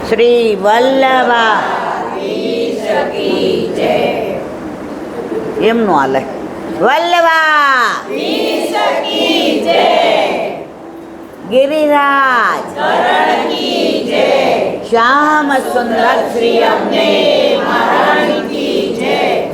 શ્રી વલ્લભા એમનું હાલે વલ્લભા ગિરિરાજ શ્યામ સુંદર શ્રી અમને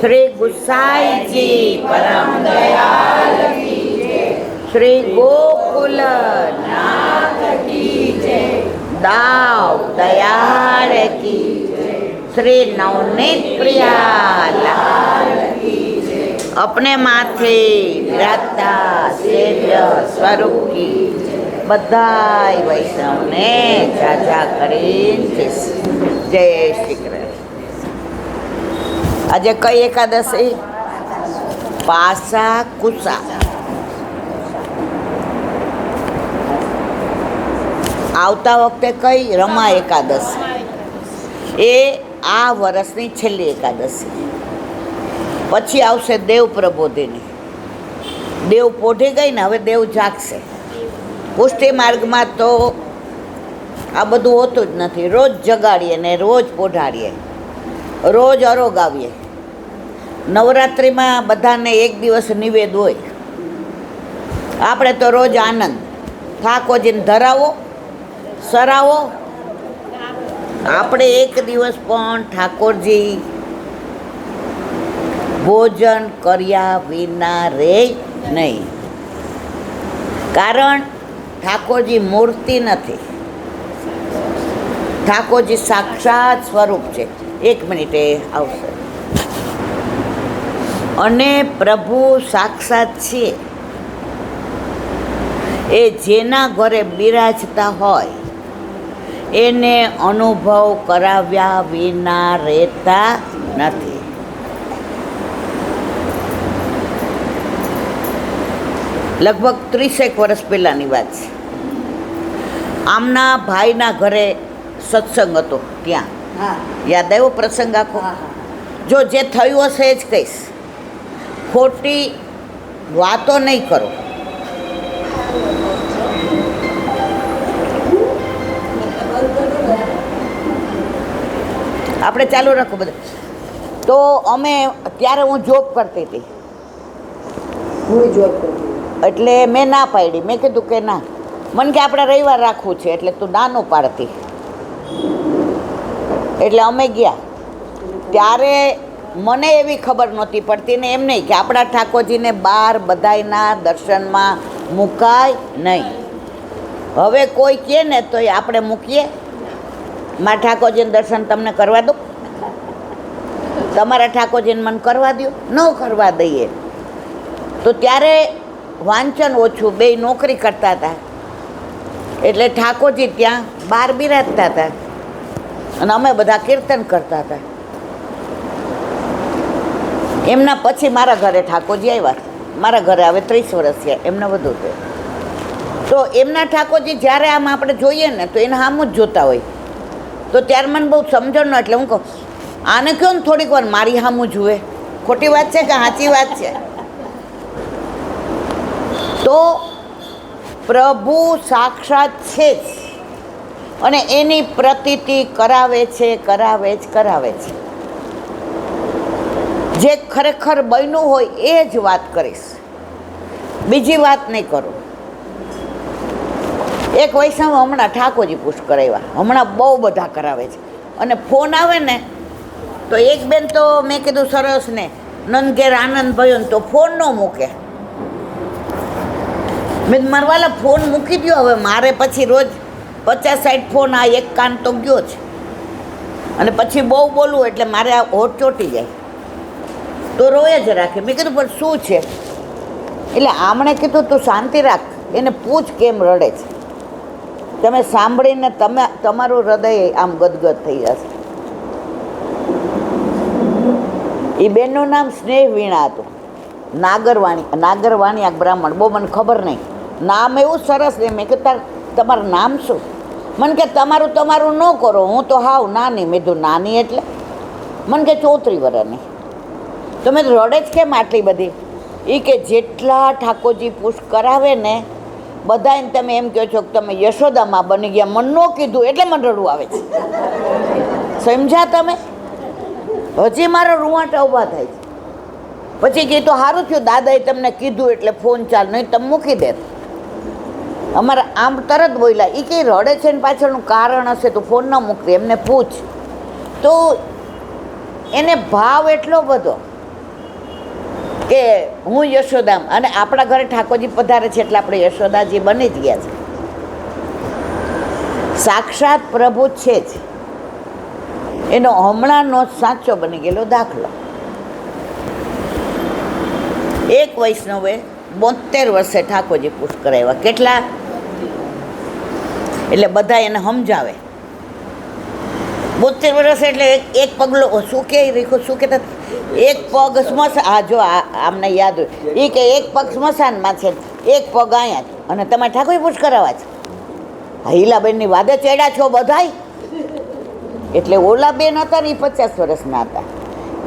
શ્રી ગુસાઈજી પરમ દયાલ શ્રી ગોકુલ દાવ દયાળ કી શ્રી નવનીત પ્રિયા अपने माथे विराजता सेव्य स्वरूप की बधाई वैष्णवने जाजा કરીને જય શ્રી કૃષ્ણ। આજે કઈ એકાદશી? પાસા કુસા। આવતા વખતે કઈ? રમા એકાદશી। એ આ વર્ષની છેલ્લી એકાદશી। પછી આવશે દેવ પ્રબોધિની। દેવ પોઢી ગઈ ને, હવે દેવ જાગશે। પુષ્ટિ માર્ગમાં તો આ બધું હોતું જ નથી। રોજ જગાડીએ ને રોજ પોઢાડીએ, રોજ અરોગાવીએ। નવરાત્રિમાં બધાને એક દિવસ નિવેદ હોય, આપણે તો રોજ આનંદ। ઠાકોરજીને ધરાવો, સરાવો। આપણે એક દિવસ પણ ઠાકોરજી ભોજન કર્યા વિના રહે નહીં, કારણ ઠાકોરજી મૂર્તિ નથી, ઠાકોરજી સાક્ષાત સ્વરૂપ છે। એક મિનિટે આવશે। અને પ્રભુ સાક્ષાત છે એ જેના ઘરે બિરાજતા હોય એને અનુભવ કરાવ્યા વિના રહેતા નથી। લગભગ 30 વર્ષ પહેલાંની વાત છે। આમના ભાઈના ઘરે સત્સંગ હતો, ત્યાં યાદ આવ્યો પ્રસંગ આખો? જો જે થયું હશે એ જ કહીશ, ખોટી વાતો નહીં કરો। આપણે ચાલુ રાખો બધા। તો અમે ત્યારે હું જોબ કરતી હતી, એટલે મેં ના પાડી। મેં કીધું કે ના, મને કે આપણે રવિવાર રાખવું છે, એટલે તું નાનું પાડતી। એટલે અમે ગયા। ત્યારે મને એવી ખબર નહોતી પડતી ને એમ નહીં કે આપણા ઠાકોરજીને બહાર બધાયના દર્શનમાં મુકાય નહીં। હવે કોઈ કહે ને તો એ આપણે મૂકીએ? મારા ઠાકોરજીને દર્શન તમને કરવા દો? તમારા ઠાકોરજીને મને કરવા દો? ન કરવા દઈએ। તો ત્યારે વાંચન ઓછું, બે નોકરી કરતા હતા, એટલે ઠાકોરજી ત્યાં બહાર બિરાજતા હતા અને અમે બધા કીર્તન કરતા હતા। એમના પછી મારા ઘરે ઠાકોરજી આવ્યા। મારા ઘરે હવે 30 વર્ષ થયા, એમને વધુ થયું। તો એમના ઠાકોરજી જ્યારે આમ આપણે જોઈએ ને તો એને સામું જ જોતા હોય। તો ત્યારે મને બહુ સમજણ ન, એટલે હું કહું આને કહો ને થોડીક વાર મારી સામું જુએ। ખોટી વાત છે કે સાચી વાત છે? તો પ્રભુ સાક્ષાત છે જ, અને એની પ્રતીતિ કરાવે છે, કરાવે જ કરાવે છે। જે ખરેખર બન્યું હોય એ જ વાત કરીશ, બીજી વાત નહીં કરું। એક વૈષ્ણવ હમણાં ઠાકોરજી પુષ્ટ કરાવ્યા, હમણાં બહુ બધા કરાવે છે, અને ફોન આવે ને તો એક બેન તો મેં કીધું સરસ ને નંદ ઘેર આનંદ ભયો ને તો ફોન ન મૂકે। મેં મારવાલા ફોન મૂકી દો હવે, મારે પછી રોજ 50-60 ફોન, આ એક કાન તો ગયો છે, અને પછી બહુ બોલવું એટલે મારે આ હોઠ ચોટી જાય, તો રોય જ રાખે। મેં કીધું પણ શું છે? એટલે આમણે કીધું તું શાંતિ રાખ, એને પૂછ કેમ રડે છે। તમે સાંભળીને તમારું હૃદય આમ ગદગદ થઈ જશે। એ બેનનું નામ સ્નેહ વીણા હતું, નાગરવાણી આ બ્રાહ્મણ, બહુ મને ખબર નહીં, નામ એવું સરસ ને। મેં કીધું તમારું નામ શું? મને કે તમારું ન કરો, હું તો હાવ નાની। મેં કીધું નાની એટલે? મને કે 34 વર્ષની। તો મેં રડે જ કેમ આટલી બધી? એ કે જેટલા ઠાકોરજી પુષ્ટ કરાવે ને બધાને તમે એમ કહો છો કે તમે યશોદામાં બની ગયા, મન ન કીધું એટલે મને રડવું આવે છે. સમજ્યા તમે? હજી મારા રૂવાટા ઊભા થાય છે. પછી કીધું સારું થયું દાદાએ તમને કીધું એટલે ફોન ચાલ, નહીં તમે મૂકી દે. અમારે આમ તરત બોલ્યા, એ કંઈ રડે છે ને પાછળનું કારણ હશે તો ફોન ન મૂકતી, એમને પૂછ. તો એને ભાવ એટલો બધો કે હું યશોદામ, અને આપણા ઘરે ઠાકોરજી પધારે છે એટલે આપણે યશોદાજી બની જ ગયા છે. સાક્ષાત પ્રભુ છે જ, એનો હમણાંનો સાચો બની ગયેલો દાખલો. એક વૈષ્ણવે 72 વર્ષે ઠાકોરજી પુષ્ટ કરાવ્યા. કેટલા? એટલે બધા એને સમજાવે. 72 વર્ષ એટલે એક પગલો શું કે રીખો શું કહેતા, એક પગ સ્મશાન. હા જો આમને યાદ હોય, એ કે એક પગ સ્મશાનમાં છે, એક પગ અહીંયા છે, અને તમારે ઠાકોરજી પુષ્ટ કરાવવા છે. હા, હીલાબેનની વાદે ચડ્યા છો બધાય. એટલે ઓલા બેન હતા ને એ 50 વર્ષના હતા,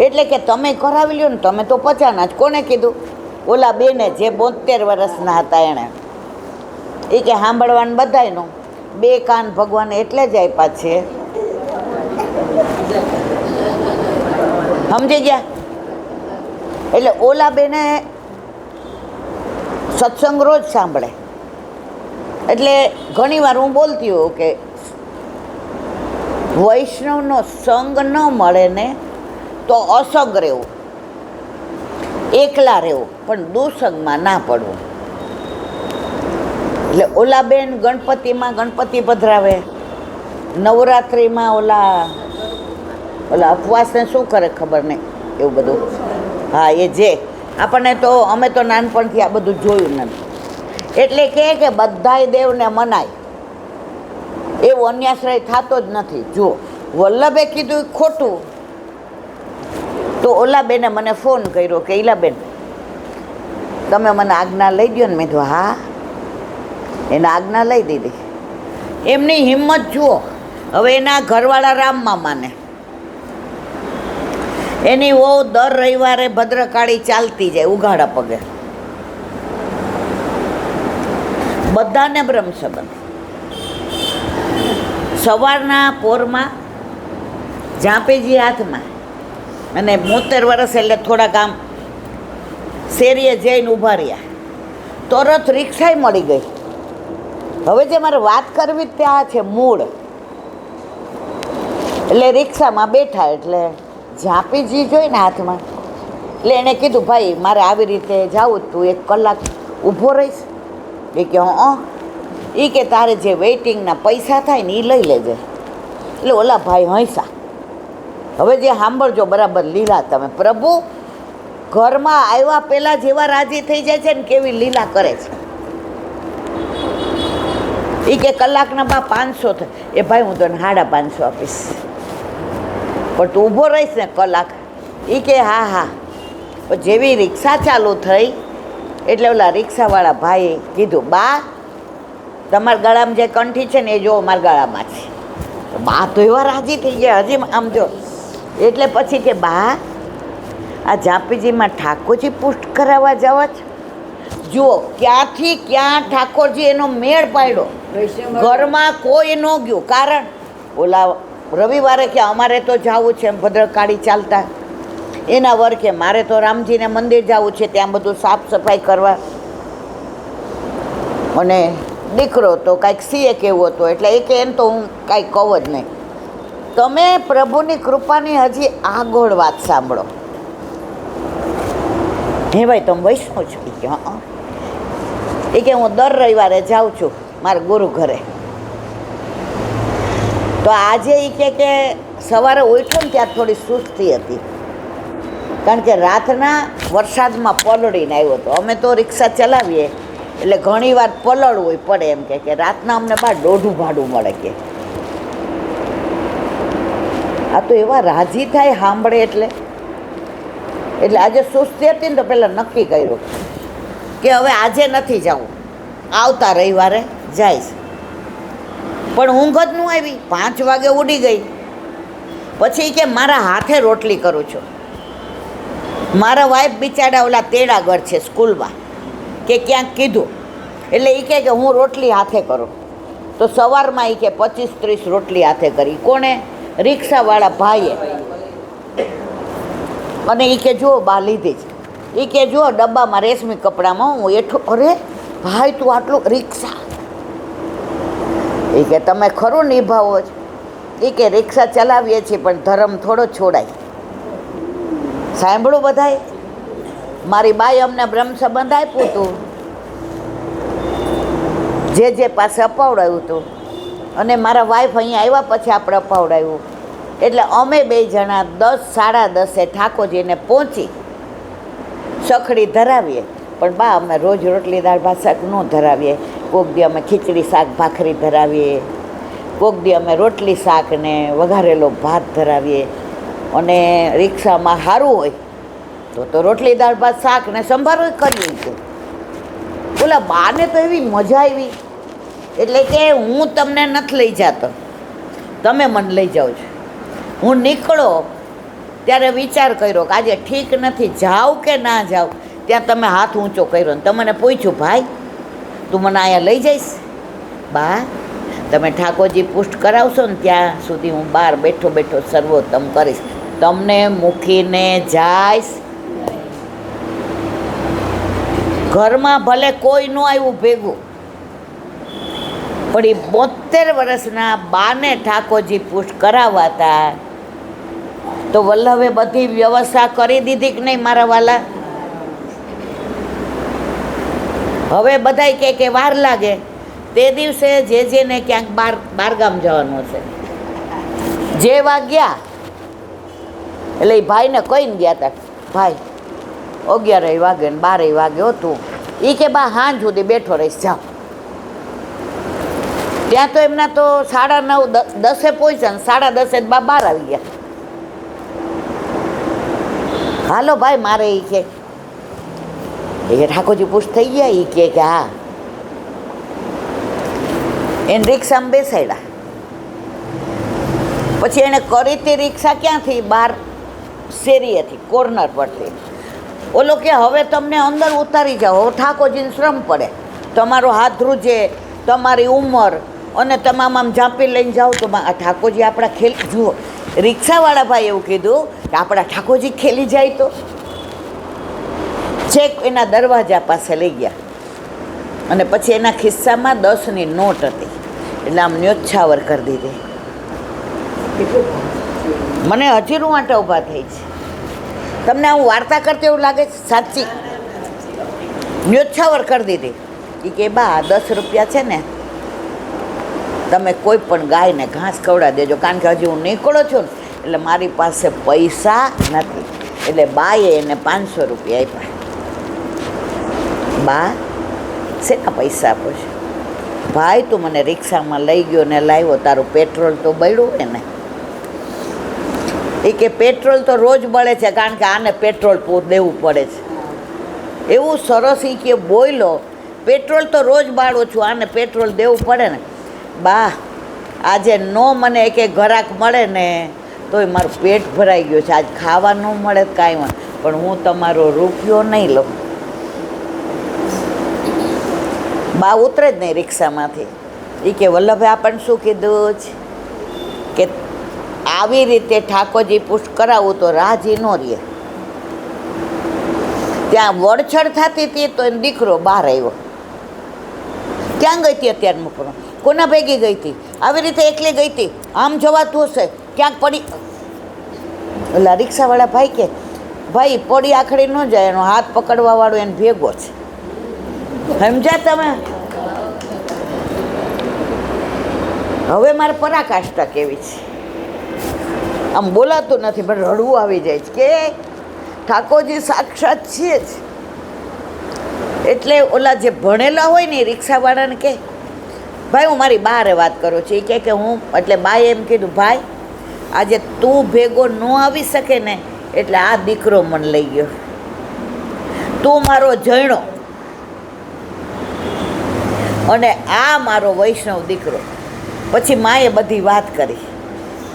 એટલે કે તમે કરાવી લ્યો ને, તમે તો 50ના જ. કોને કીધું? ઓલા બેને જે 72 વર્ષના હતા એણે. એ કે સાંભળવાનું બધાયનું, 2 કાન ભગવાન એટલે જ આપ્યા છે. સમજી ગયા? એટલે ઓલા બેને સત્સંગ રોજ સાંભળે. એટલે ઘણી વાર હું બોલતી હોઉં કે વૈષ્ણવનો સંગ ન મળે ને તો અસંગ રહેવું, એકલા રહેવું, પણ દુસંગમાં ના પડવું. એટલે ઓલા બેન ગણપતિમાં ગણપતિ પધરાવે, નવરાત્રિમાં ઓલા ઉપવાસને શું કરે ખબર નહીં, એવું બધું. હા, એ જે આપણને તો અમે તો નાનપણથી આ બધું જોયું નથી. એટલે કે બધાય દેવને મનાય એવું અન્યાશ્રય થતો જ નથી. જો વલ્લભે કીધું ખોટું, તો ઓલા બેને મને ફોન કર્યો કે ઈલાબેન તમે મને આજ્ઞા લઈ દો ને. મેં કીધું હા. એને આજ્ઞા લઈ દીધી. એમની હિંમત જુઓ. હવે એના ઘરવાળા રામમાં માને, એની વહુ દર રવિવારે ભદ્રકાળી ચાલતી જાય ઉઘાડા પગે. બધાને બ્રહ્મ સંબંધ. સવારના પોરમાં ઝાંપીજી હાથમાં, અને 72 વર્ષ એટલે થોડાક આમ શેરીએ જઈને ઊભા રહ્યા. તરત રિક્ષાએ મળી ગઈ. હવે જે મારે વાત કરવી ત્યાં છે મૂળ. એટલે રિક્ષામાં બેઠા, એટલે ઝાંપીજી જોઈને હાથમાં, એટલે એણે કીધું ભાઈ મારે આવી રીતે જાવું, તું 1 કલાક ઊભો રહીશ? એ કે હં. એ કે તારે જે વેઇટિંગના પૈસા થાય ને એ લઈ લેજે. એટલે ઓલા ભાઈ હંસા. હવે જે સાંભળજો બરાબર લીલા તમે. પ્રભુ ઘરમાં આવ્યા પહેલાં જેવા રાજી થઈ જાય છે ને કેવી લીલા કરે છે. એ કે કલાકના 500 થાય. એ ભાઈ હું તને 550 આપીશ, પણ તું ઊભો રહીશ ને કલાક. એ કે હા હા. પણ જેવી રિક્ષા ચાલુ થઈ એટલે ઓલા રિક્ષાવાળા ભાઈએ કીધું બા તમારા ગળામાં જે કંઠી છે ને એ જો અમારા ગળામાં છે. બા તો એવા રાજી થઈ ગયા, હજી આમ જો. એટલે પછી કે બા આ ઝાંપીજીમાં ઠાકોરજી પુષ્ટ કરાવવા જવા છે? જુઓ ક્યાંથી ક્યાં ઠાકોરજી એનો મેળ પાડ્યો. ઘરમાં કોઈ ન ગયું. કારણ ઓલા રવિવારે કે અમારે તો જવું છે ભદ્રકાળી ચાલતા, એના વર કે મારે તો રામજીને મંદિર જવું છે ત્યાં બધું સાફ સફાઈ કરવા, અને દીકરો તો કાંઈક સીએ કેવો હતો. એટલે એ કે એમ તો હું કાંઈ કહું જ નહીં. તમે પ્રભુની કૃપાની હજી આગળ વાત સાંભળો. હે ભાઈ તમે વૈષ્ણવ છો? એ કે હા. એ કે હું દર રવિવારે જાઉં છું મારા ગુરુ ઘરે. તો આજે એ કે સવારે ઉઠ્યો ને ત્યાં થોડી સુસ્તી હતી, કારણ કે રાતના વરસાદમાં પલળીને આવ્યો હતો. અમે તો રિક્ષા ચલાવીએ એટલે ઘણી વાર પલળવું પડે. એમ કે રાતના અમને બહાર દોઢું ભાડું મળે. કે આ તો એવા રાજી થાય સાંભળે. એટલે આજે સુસ્તી હતી ને તો પહેલાં નક્કી કર્યું કે હવે આજે નથી જવું, આવતા રવિવારે જઈશ. પણ ઊંઘ જ ન આવી. 5 વાગે ઉડી ગઈ. પછી કે મારા હાથે રોટલી કરું છું. મારા વાઈફ બિચારા ઓલા તેડાગઢ છે સ્કૂલમાં કે ક્યાંક કીધું. એટલે એ કે હું રોટલી હાથે કરું. તો સવારમાં એ કે 25-30 રોટલી હાથે કરી. કોણે? રિક્ષાવાળા ભાઈએ. અને એ કે જો બા લીધી જ. એ કે જો ડબ્બામાં રેશમી કપડામાં હું એઠું. અરે ભાઈ તું આટલું રિક્ષા. એ કે તમે ખરું નિભાવો જ. એ કે રિક્ષા ચલાવીએ છીએ પણ ધર્મ થોડો છોડાય. સાંભળું બધાએ. મારી બાઈ અમને બ્રહ્મ સંબંધ આપ્યું હતું, જે પાસે અપાવડાવ્યું હતું, અને મારા વાઈફ અહીંયા આવ્યા પછી આપણે અપાવડાવ્યું. એટલે અમે 2 જણા 10-10:30 ઠાકોરજીને પહોંચી સખડી ધરાવીએ. પણ બા અમે રોજ રોટલી દાળ ભાત શાક ન ધરાવીએ. કોક દી અમે ખીચડી શાક ભાખરી ધરાવીએ, કોક દી અમે રોટલી શાક ને વઘારેલો ભાત ધરાવીએ. અને રિક્ષામાં સારું હોય તો રોટલી દાળ ભાત શાક ને સંભારો કરીએ છીએ. ઓલા બાને તો એવી મજા આવી. એટલે કે હું તમને નથી લઈ જતો, તમે મને લઈ જાઓ છો. હું નીકળો ત્યારે વિચાર કર્યો કે આજે ઠીક નથી, જાઉં કે ના જાઉં. ત્યાં તમે હાથ ઊંચો કર્યો ને તમને પૂછ્યું, ભાઈ તું મને અહીંયા લઈ જઈશ? બા તમે ઠાકોરજી પુષ્ટ કરાવશો ને ત્યાં સુધી હું બહાર બેઠો બેઠો સર્વોત્તમ કરીશ, તમને મૂકીને જાઈશ. ઘરમાં ભલે કોઈ ન આવ્યું ભેગું, પણ એ 72 વર્ષના બાને ઠાકોરજી પુષ્ટ કરાવાતા. તો વલ્લભે બધી વ્યવસ્થા કરી દીધી કે નહીં મારા વાલા? હવે બધાય કે વાર લાગે. તે દિવસે જેને ક્યાંક બહારગામ જવાનું હશે, જે વાગ્યા એટલે એ ભાઈને કહીને ગયા હતા, ભાઈ 11 વાગે ને 12 વાગે હતું. એ કે બા હાંજ સુધી બેઠો રહીશ, જાઓ. ત્યાં તો એમના તો 9:30 પહોંચ્યા ને 10:30 બા બહાર આવી ગયા. હાલો ભાઈ મારે એ કે ઠાકોરજી પુષ્ટ થઈ ગયા. એ કે હા. એને રિક્ષામાં બેસાડ્યા. પછી એણે કરી તે રિક્ષા ક્યાંથી? બહાર શેરીએથી, કોર્નર પરથી. ઓલો કે હવે તમને અંદર ઉતારી જાઓ, હવે ઠાકોરજીને શ્રમ પડે, તમારો હાથ ધ્રુજે, તમારી ઉંમર, અને તમામ આમ ઝાંપી લઈને જાઓ તો ઠાકોરજી આપણા ખેલ. જુઓ રિક્ષાવાળા ભાઈ એવું કીધું કે આપણા ઠાકોરજી ખેલી જાય તો. છેક એના દરવાજા પાસે લઈ ગયા. અને પછી એના ખિસ્સામાં 10ની નોટ હતી, એટલે આમ ન્યોછાવર કરી દીધી. મને હજી રૂવાટા ઊભા થઈ છે. તમને હું વાર્તા કરતી એવું લાગે છે? સાચી ન્યોછાવર કરી દીધી. એ કે બા 10 રૂપિયા છે ને, તમે કોઈ પણ ગાયને ઘાસ ખવડાવી દેજો, કારણ કે હજી હું નીકળો છું ને એટલે મારી પાસે પૈસા નથી. એટલે બાએ એને 500 રૂપિયા આપ્યા. બા શેના પૈસા આપો છો? ભાઈ તું મને રિક્ષામાં લઈ ગયો ને લાવ્યો, તારું પેટ્રોલ તો બળ્યું હોય ને. એ કે પેટ્રોલ તો રોજ બળે છે, કારણ કે આને પેટ્રોલ દેવું પડે છે. એવું સરસ એ કે બોયલો, પેટ્રોલ તો રોજ બાળું છું, આને પેટ્રોલ દેવું પડે ને. બા આજે નો મને એક ઘરાક મળે ને તોય મારું પેટ ભરાઈ ગયું છે. આજ ખાવા ન મળે કાંઈ, પણ હું તમારો રૂપિયો નહીં લઉં. બા ઉતરે જ નહીં રિક્ષામાંથી. એ કે વલ્લભે આપણને શું કીધું છે કે આવી રીતે ઠાકોરજી પુષ્ટ કરાવવું તો રાજી ન રહે. ત્યાં વડછડ થતી હતી તો એનો દીકરો બહાર આવ્યો. ક્યાં ગઈ હતી અત્યારે મૂકવાનો? કોના ભેગી ગઈ હતી? આવી રીતે એકલી ગઈ હતી? આમ જવાતું હશે, ક્યાંક પડી. એટલે રિક્ષાવાળા ભાઈ કે ભાઈ પડી આખડી ન જાય, એનો હાથ પકડવા વાળો એને ભેગો છે. સમજ્યા તમે? હવે મારે પરાકાષ્ઠા કેવી છે, આમ બોલાતું નથી પણ રડવું આવી જાય છે કે ઠાકોરજી સાક્ષાત છે જ. એટલે ઓલા જે ભણેલા હોય ને રિક્ષાવાળાને કે ભાઈ હું મારી બારે વાત કરું છું. એ કે હું, એટલે બાએ એમ કીધું ભાઈ આજે તું ભેગો ન આવી શકે ને એટલે આ દીકરો મને લઈ ગયો, તું મારો જણો અને આ મારો વૈષ્ણવ દીકરો. પછી માએ બધી વાત કરી.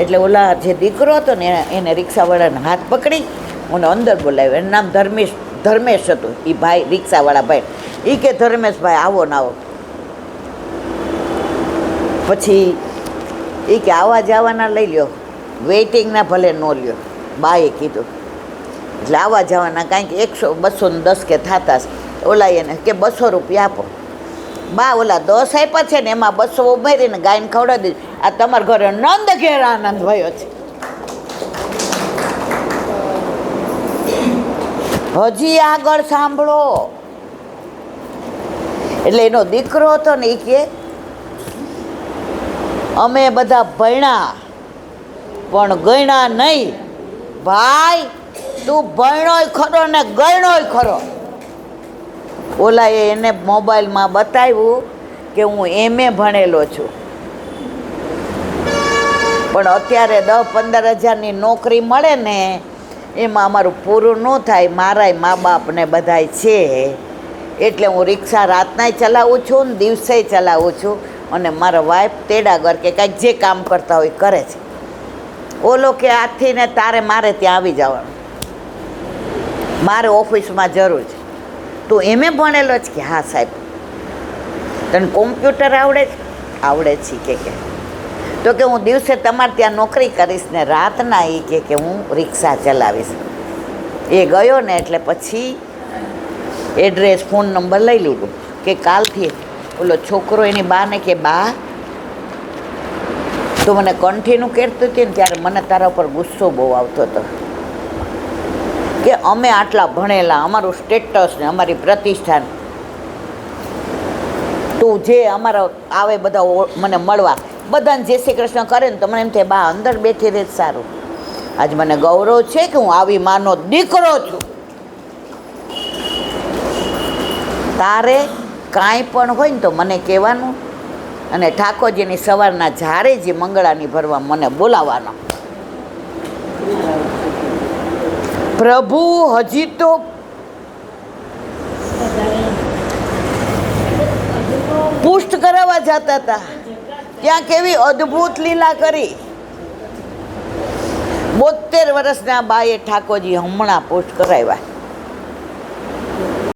એટલે ઓલા જે દીકરો હતો ને એને રિક્ષાવાળાને હાથ પકડી મને અંદર બોલાવ્યો. એનું નામ ધર્મેશ હતું એ ભાઈ, રિક્ષાવાળા ભાઈ. એ કે ધર્મેશભાઈ આવો ને આવો. પછી એ કે આવા જવાના લઈ લ્યો, વેઇટિંગના ભલે ન લ્યો, બાએ કીધું. એટલે આવા જવાના કાંઈક 100, 210 કે થતા. ઓલા એને કે 200 રૂપિયા આપો. બા ઓલા 10 આપ્યા છે ને એમાં 200 ઉમેરીને ગાયને ખવડાવી દીધી. આ તમારા ઘરે નંદ ઘેર આનંદ ભયો છે. હજી આગળ સાંભળો. એટલે એનો દીકરો હતો ને એ કે અમે બધા ભણ્યા પણ ગણ્યા નહીં. ભાઈ તું ભણ્યોય ખરો ને ગણ્યોય ખરો. ઓલાએ એને મોબાઈલમાં બતાવ્યું કે હું MA ભણેલો છું, પણ અત્યારે 10-15 હજારની નોકરી મળે ને એમાં અમારું પૂરું ન થાય. મારાય મા બાપ ને બધાય છે, એટલે હું રિક્ષા રાતનાય ચલાવું છું ને દિવસે ચલાવું છું. અને મારા વાઈફ તેડાગર કે કાંઈક જે કામ કરતા હોય કરે છે. ઓલો કે આથી ને તારે મારે ત્યાં આવી જવાનું, મારે ઓફિસમાં જરૂર છે. તું MA ભણેલો જ? કે હા સાહેબ. તને કોમ્પ્યુટર આવડે છે? આવડે છે કે તો કે હું દિવસે તમારે ત્યાં નોકરી કરીશ ને રાતના એ કે હું રિક્ષા ચલાવીશ. એ ગયો ને એટલે પછી એડ્રેસ, ફોન નંબર લઈ લીધું કે કાલથી ઓલો છોકરો એની બાને કે બા તો મને કન્ટિન્યુ કહેતી હતી ને ત્યારે મને તારા ઉપર ગુસ્સો બહુ આવતો હતો કે અમે આટલા ભણેલા, અમારું સ્ટેટસ ને અમારી પ્રતિષ્ઠા, તું જે અમારા આવે બધા મને મળવા બધાને જય શ્રી કૃષ્ણ કરે ને તો મને એમ થાય બા અંદર બેઠી રહે સારું. આજ મને ગૌરવ છે કે હું આવી માનો દીકરો છું. તારે કાંઈ પણ હોય ને તો મને કહેવાનું, અને ઠાકોરજીની સવારના જ્યારે જે મંગળાની ભરવા મને બોલાવવાનો. પ્રભુ હજી તો પુષ્ટ કરાવવા જતા હતા, ત્યાં કેવી અદ્ભુત લીલા કરી. 72 વર્ષના બાએ ઠાકોરજી હમણાં પુષ્ટ કરાવ્યા.